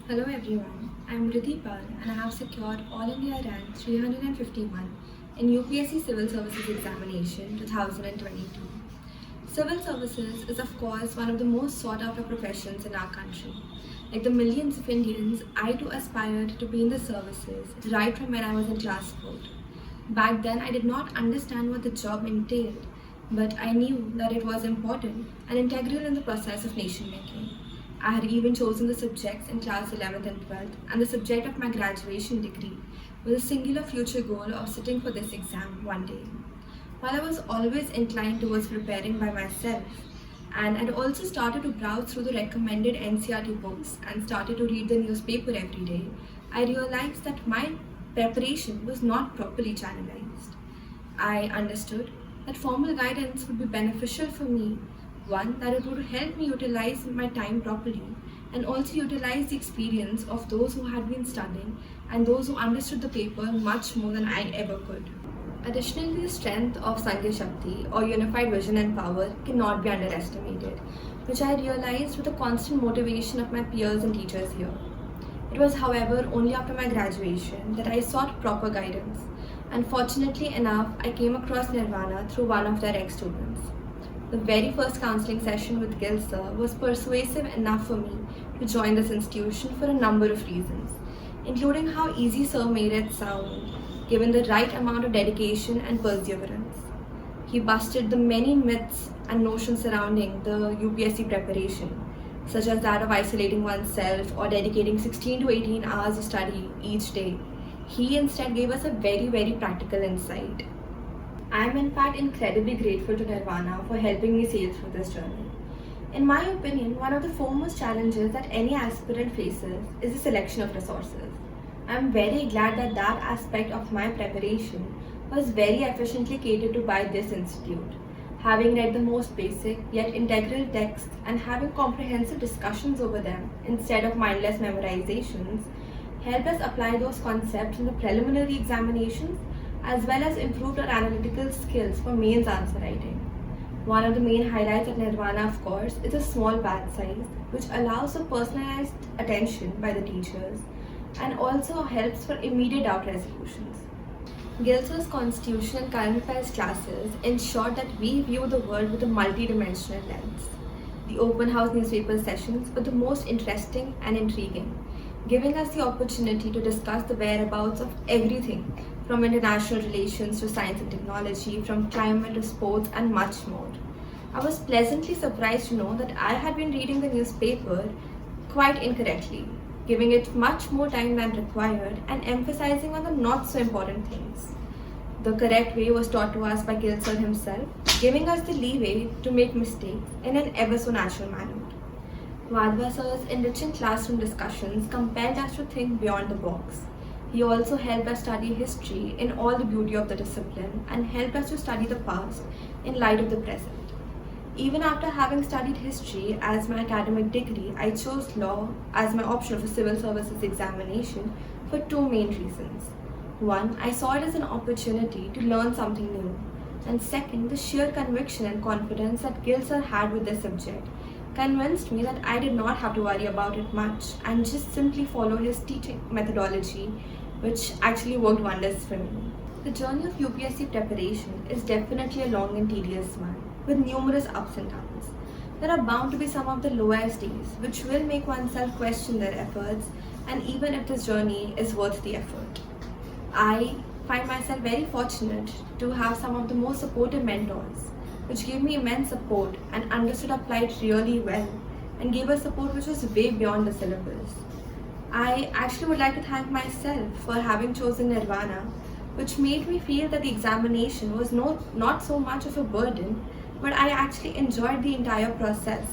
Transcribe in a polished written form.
Hello everyone, I am Riddhi Pal and I have secured All India rank 351 in UPSC Civil Services Examination 2022. Civil Services is of course one of the most sought after professions in our country. Like the millions of Indians, I too aspired to be in the services right from when I was in class 4. Back then I did not understand what the job entailed, but I knew that it was important and integral in the process of nation making. I had even chosen the subjects in class 11th and 12th, and the subject of my graduation degree with a singular future goal of sitting for this exam one day. While I was always inclined towards preparing by myself, and I'd also started to browse through the recommended NCRT books and started to read the newspaper every day, I realized that my preparation was not properly channelized. I understood that formal guidance would be beneficial for me, one, that it would help me utilize my time properly and also utilize the experience of those who had been studying and those who understood the paper much more than I ever could. Additionally, the strength of Sangya Shakti or unified vision and power cannot be underestimated, which I realized with the constant motivation of my peers and teachers here. It was, however, only after my graduation that I sought proper guidance, and fortunately enough, I came across Nirvana through one of their ex-students. The very first counselling session with Gil sir was persuasive enough for me to join this institution for a number of reasons, including how easy sir made it sound, given the right amount of dedication and perseverance. He busted the many myths and notions surrounding the UPSC preparation, such as that of isolating oneself or dedicating 16 to 18 hours of study each day. He instead gave us a very practical insight. I am in fact incredibly grateful to Nirvana for helping me sail through this journey. In my opinion, one of the foremost challenges that any aspirant faces is the selection of resources. I am very glad that that aspect of my preparation was very efficiently catered to by this institute. Having read the most basic yet integral texts and having comprehensive discussions over them instead of mindless memorizations helped us apply those concepts in the preliminary examinations as well as improved our analytical skills for mains answer writing. One of the main highlights of Nirvana, of course, is a small batch size, which allows for personalized attention by the teachers and also helps for immediate doubt resolutions. Gilser's Constitution and Current Affairs classes ensure that we view the world with a multi-dimensional lens. The open house newspaper sessions were the most interesting and intriguing, giving us the opportunity to discuss the whereabouts of everything from international relations to science and technology, from climate to sports and much more. I was pleasantly surprised to know that I had been reading the newspaper quite incorrectly, giving it much more time than required and emphasizing on the not so important things. The correct way was taught to us by Gilser himself, giving us the leeway to make mistakes in an ever so natural manner. Vadva sir's enriching classroom discussions compelled us to think beyond the box. He also helped us study history in all the beauty of the discipline and helped us to study the past in light of the present. Even after having studied history as my academic degree, I chose law as my option for civil services examination for two main reasons. One, I saw it as an opportunity to learn something new. And second, the sheer conviction and confidence that Gilser had with this subject convinced me that I did not have to worry about it much and just simply follow his teaching methodology, which actually worked wonders for me. The journey of UPSC preparation is definitely a long and tedious one, with numerous ups and downs. There are bound to be some of the lowest days, which will make oneself question their efforts, and even if this journey is worth the effort. I find myself very fortunate to have some of the most supportive mentors, which gave me immense support and understood our plight really well and gave us support which was way beyond the syllabus. I actually would like to thank myself for having chosen Nirvana, which made me feel that the examination was not so much of a burden, but I actually enjoyed the entire process